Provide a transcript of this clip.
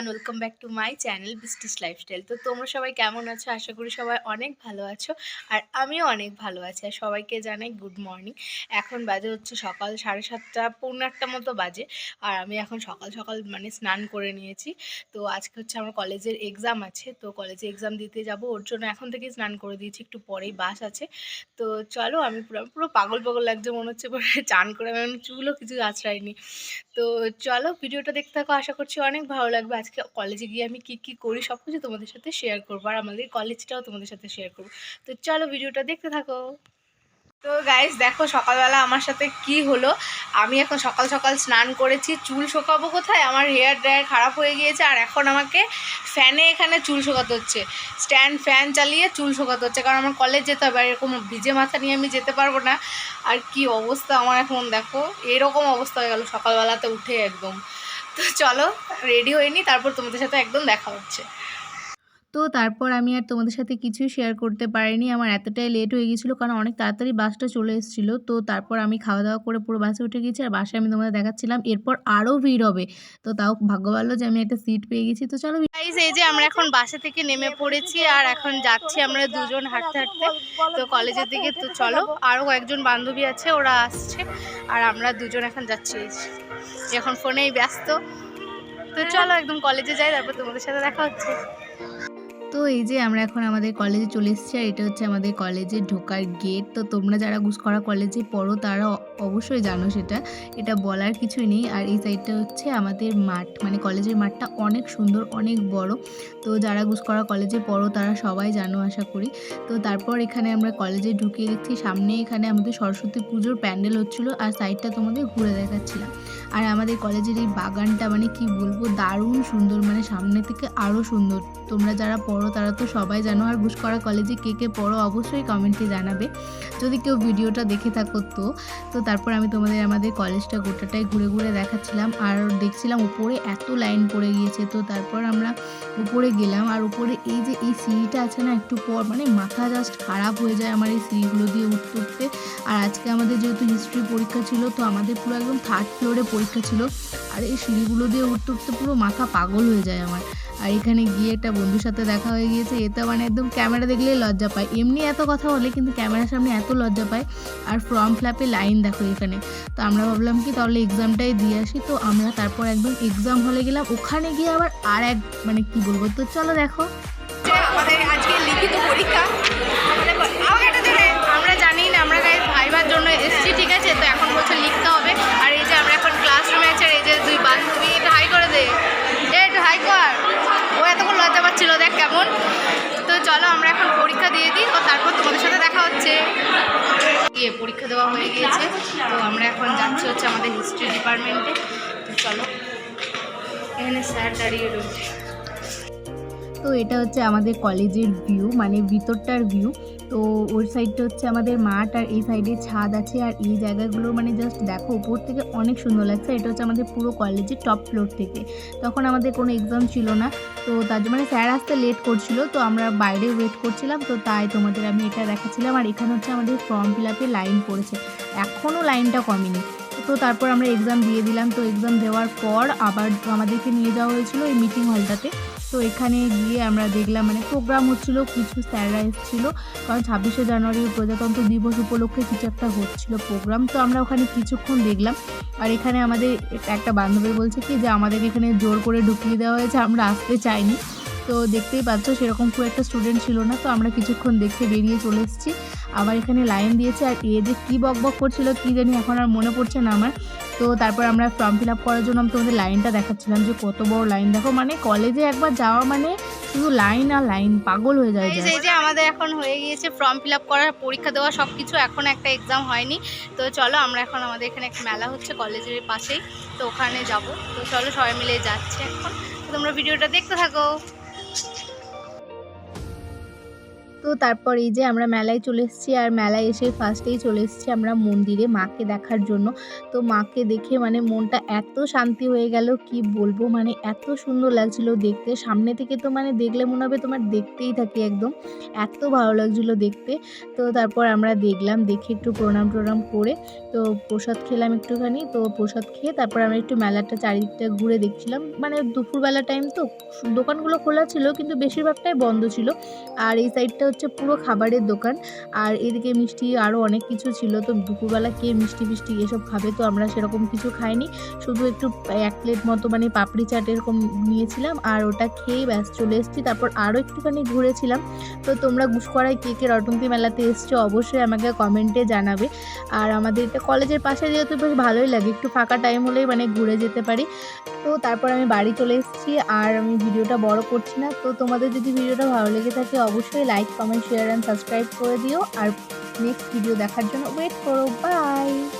Welcome back to my channel বৃষ্টিস lifestyle. তো তোমরা সবাই কেমন আছো? আশা করি সবাই অনেক ভালো আছো, আর আমিও অনেক ভালো আছি। আর সবাইকে জানাই গুড মর্নিং। এখন বাজে হচ্ছে সকাল 7:30 পৌনে 8টা মতো বাজে। আর আমি এখন সকাল সকাল স্নান করে নিয়েছি। তো আজকে হচ্ছে আমার কলেজের এক্সাম আছে, তো কলেজে এক্সাম দিতে যাব, ওর জন্য এখন থেকেই স্নান করে দিয়েছি, একটু পরেই বাস আছে। তো চলো, আমি পুরো পাগল পাগল লাগছে, মনে হচ্ছে চান করে আমি চুলও কিছু আঁচড়াইনি। তো চলো ভিডিওটা দেখতে থাকো, আশা করছি অনেক ভালো লাগবে। আজকে কলেজে গিয়ে আমি কি কি করি সব কিছু তোমাদের সাথে শেয়ার করবো, আর আমাদের কলেজটাও তোমাদের সাথে শেয়ার করবো। তো চলো ভিডিওটা দেখতে থাকো। তো গাইস দেখো সকালবেলা আমার সাথে কি হলো। আমি এখন সকাল সকাল স্নান করেছি, চুল শোকাবো কোথায়, আমার হেয়ার ড্রায়ার খারাপ হয়ে গিয়েছে, আর এখন আমাকে ফ্যানে এখানে চুল শোকাতে হচ্ছে, স্ট্যান্ড ফ্যান চালিয়ে চুল শোকাতে হচ্ছে, কারণ আমার কলেজ যেতে হবে, আর এরকম ভিজে মাথা নিয়ে আমি যেতে পারবো না। আর কি অবস্থা আমার এখন, দেখো এরকম অবস্থা হয়ে গেল সকালবেলাতে উঠে একদম। তো চলো রেডি হয়ে নি, তারপর তোমাদের সাথে একদম দেখা হচ্ছে। তো তারপর আমি আর তোমাদের সাথে কিছুই শেয়ার করতে পারিনি, আমার এতটাই লেট হয়ে গিয়েছিলো, কারণ অনেক তাড়াতাড়ি বাসটা চলে এসেছিলো। তো তারপর আমি খাওয়া দাওয়া করে পুরো বাসে উঠে গেছি, আর বাসে আমি তোমাদের দেখাচ্ছিলাম এরপর আরও ভিড় হবে। তো তাও ভাগ্য ভালো যে আমি একটা সিট পেয়ে গেছি। তো চলো গাইস, এই যে আমরা এখন বাসে থেকে নেমে পড়েছি, আর এখন যাচ্ছি আমরা দুজন হাঁটতে হাঁটতে তো কলেজের দিকে। তো চলো, আরও কয়েকজন বান্ধবী আছে, ওরা আসছে, আর আমরা দুজন এখন যাচ্ছি, এখন ফোনেই ব্যস্ত। তো চলো একদম কলেজে যাই, তারপর তোমাদের সাথে দেখা হচ্ছে। তো এই যে আমরা এখন আমাদের কলেজে চলে এসেছি, আর এটা হচ্ছে আমাদের কলেজের ঢোকার গেট। তো তোমরা যারা গুসকরা কলেজে পড়ো তারা অবশ্যই জানো সেটা, এটা বলার কিছুই নেই। আর এই সাইডটা হচ্ছে আমাদের মাঠ, কলেজের মাঠটা অনেক সুন্দর, অনেক বড়। তো যারা গুসকরা কলেজে পড়ো তারা সবাই জানো আশা করি। তো তারপর এখানে আমরা কলেজে ঢুকিয়ে দেখছি সামনে এখানে আমাদের সরস্বতী পুজোর প্যান্ডেল হচ্ছিলো, আর সাইডটা তোমাদের ঘুরে দেখাচ্ছিলাম। আর আমাদের কলেজের এই বাগানটা কি বলবো, দারুণ সুন্দর, সামনে থেকে আরও সুন্দর। তোমরা যারা পড়ো তারা তো সবাই জানো, আর গুসকরা কলেজে কে কে পড়ো অবশ্যই কমেন্টে জানাবে যদি কেউ ভিডিওটা দেখে থাকো। তো তারপর আমি তোমাদের আমাদের কলেজটা গোটাটাই ঘুরে ঘুরে দেখাচ্ছিলাম, আর দেখছিলাম উপরে এত লাইন পড়ে গিয়েছে। তো তারপর আমরা উপরে গেলাম, আর উপরে এই যে এই সিঁড়িটা আছে না, একটু পর মাথা জাস্ট খারাপ হয়ে যায় আমার এই সিঁড়িগুলো দিয়ে উঠতে উঠতে। আর আজকে আমাদের যেহেতু হিস্ট্রি পরীক্ষা ছিল, তো আমাদের পুরো একদম 3rd ফ্লোরে পরীক্ষা ছিল, আর এই সিঁড়িগুলো দিয়ে উঠতে উঠতে পুরো মাথা পাগল হয়ে যায় আমার। আর এখানে গিয়ে একটা বন্ধুর সাথে দেখা হয়ে গিয়েছে, এতে একদম ক্যামেরা দেখলেই লজ্জা পায়, এমনি এত কথা বলে কিন্তু ক্যামেরার সামনে এত লজ্জা পায়। আর ফর্ম ফিল-আপে লাইন দেখো এখানে। তো আমরা ভাবলাম কি তাহলে এক্সামটাই দিয়ে আসি। তো আমরা তারপর একদম এক্সাম হলে গেলাম, ওখানে গিয়ে আবার আর এক কি বলবো, তো চলো দেখো। আমাদের আজকে লিখিত পরীক্ষা, আমরা জানি না, আমরা ভাইবার জন্য এসেছি, ঠিক আছে। তো এখন বলছে লিখতে হবে, আর এই যে আমরা এখন ক্লাসরুমে আছি, আর এই যে দুই বান্ধবী, একটু হাই করে দে, একটু হাই কর, ও এতক্ষণ লজ্জা পাচ্ছিল, দেখ কেমন। তো চলো আমরা এখন পরীক্ষা দিয়ে দিই, তো তারপর তোমাদের সাথে দেখা হচ্ছে। গিয়ে পরীক্ষা দেওয়া হয়ে গিয়েছে, তো আমরা এখন যাচ্ছি হচ্ছে আমাদের হিস্ট্রি ডিপার্টমেন্টে। তো চলো, এখানে স্যার দাঁড়িয়ে রয়েছে। তো এটা হচ্ছে আমাদের কলেজের ভিউ, ভিতরটার ভিউ। তো ওই সাইডটা হচ্ছে আমাদের মাঠ, আর এই সাইডে ছাদ আছে, আর এই জায়গাগুলো জাস্ট দেখো উপর থেকে অনেক সুন্দর লাগছে। এটা হচ্ছে আমাদের পুরো কলেজের টপ ফ্লোর থেকে। তখন আমাদের কোনো এক্সাম ছিল না, তো তার জন্য স্যার আসতে লেট করছিল, তো আমরা বাইরে ওয়েট করছিলাম, তো তাই তোমাদের আমি এটা দেখাচ্ছিলাম। আর এখানে হচ্ছে আমাদের ফর্ম ফিল-আপে লাইন পড়েছে, এখনও লাইনটা কমেনি। তো তারপর আমরা এক্সাম দিয়ে দিলাম। তো এক্সাম দেওয়ার পর আবার আমাদেরকে নিয়ে যাওয়া হয়েছিল এই মিটিং হলটাতে। তো এখানে গিয়ে আমরা দেখলাম প্রোগ্রাম হচ্ছিল, কিছু স্যাররা এসেছিলো, কারণ 26শে জানুয়ারি প্রজাতন্ত্র দিবস উপলক্ষে কিছু একটা হচ্ছিল প্রোগ্রাম। তো আমরা ওখানে কিছুক্ষণ দেখলাম। আর এখানে আমাদের একটা বান্ধবী বলছে কি যে আমাদের এখানে জোর করে ঢুকিয়ে দেওয়া হয়েছে, আমরা আসতে চাইনি। তো দেখতেই পাচ্ছ সেরকম খুব একটা স্টুডেন্ট ছিল না। তো আমরা কিছুক্ষণ দেখে বেরিয়ে চলে এসেছি। আবার এখানে লাইন দিয়েছে, আর এ যে কী বকবক করছিল কী জানি, এখন আর মনে পড়ছে না আমার। তো তারপর আমরা ফর্ম ফিল আপ করার জন্য আমি তোমাদের লাইনটা দেখাচ্ছিলাম যে কত বড় লাইন দেখো, কলেজে একবার যাওয়া শুধু লাইন আর লাইন, পাগল হয়ে যায়। এই যে আমাদের এখন হয়ে গিয়েছে ফর্ম ফিল আপ করা, পরীক্ষা দেওয়া সব কিছু, এখন একটা এক্সাম হয়নি। তো চলো আমরা এখন আমাদের এখানে একটা মেলা হচ্ছে কলেজের পাশেই, তো ওখানে যাব। তো চলো সবাই মিলে যাচ্ছে এখন, তো তোমরা ভিডিওটা দেখতে থাকো। তো তো তারপর এই যে আমরা মেলায় চলে এসেছি, আর মেলায় এসে ফার্স্টেই চলে এসেছি আমরা মন্দিরে মাকে দেখার জন্য। তো মাকে দেখে মানে মনটা এত শান্তি হয়ে গেল কি বলবো, মানে এত সুন্দর লাগছিল দেখতে। সামনে থেকে তো মানে দেখলে মনে হবে তোমার দেখতেই থাকি একদম। এত ভালো লাগছিল দেখতে। তো তারপর আমরা দেখলাম, দেখে একটু প্রণাম-টনাম করে তো প্রসাদ খেলাম একটুখানি। তো প্রসাদ খেয়ে তারপর আমরা একটু মেলাটা চারিদিকটা ঘুরে দেখছিলাম। মানে দুপুরবেলা টাইম তো দোকানগুলো খোলা ছিল কিন্তু বেশিরভাগটাই বন্ধ ছিল। আর এই সাইডটা হচ্ছে পুরো খাবারের দোকান। আর এদিকে মিষ্টি আরও অনেক কিছু ছিল। তো দুপুরবেলা কে মিষ্টি-ফিষ্টি এসব খাবে? তো আমরা সেরকম কিছু খাইনি। শুধু একটু ১ প্লেট মতো মানে পাপড়ি চাট এরকম নিয়েছিলাম আর ওটা খেয়েই ব্যাস চলে এসেছি। তারপর আরও একটুখানি ঘুরেছিলাম। তো তোমরা গুসকরায় কে, কে রটন্তী মেলাতে এসছো অবশ্যই আমাকে কমেন্টে জানাবে। আর আমাদের এটা কলেজের পাশে যেহেতু বেশ ভালোই লাগে। একটু ফাঁকা টাইম হলেই মানে ঘুরে যেতে পারি। তো তারপর আমি বাড়ি চলে এসেছি আর আমি ভিডিওটা বড় করছি না। তো তোমাদের যদি ভিডিওটা ভালো লেগে থাকে অবশ্যই like, comment, share and subscribe করে দিও। আর নেক্সট ভিডিও দেখার জন্য ওয়েট করো। বাই।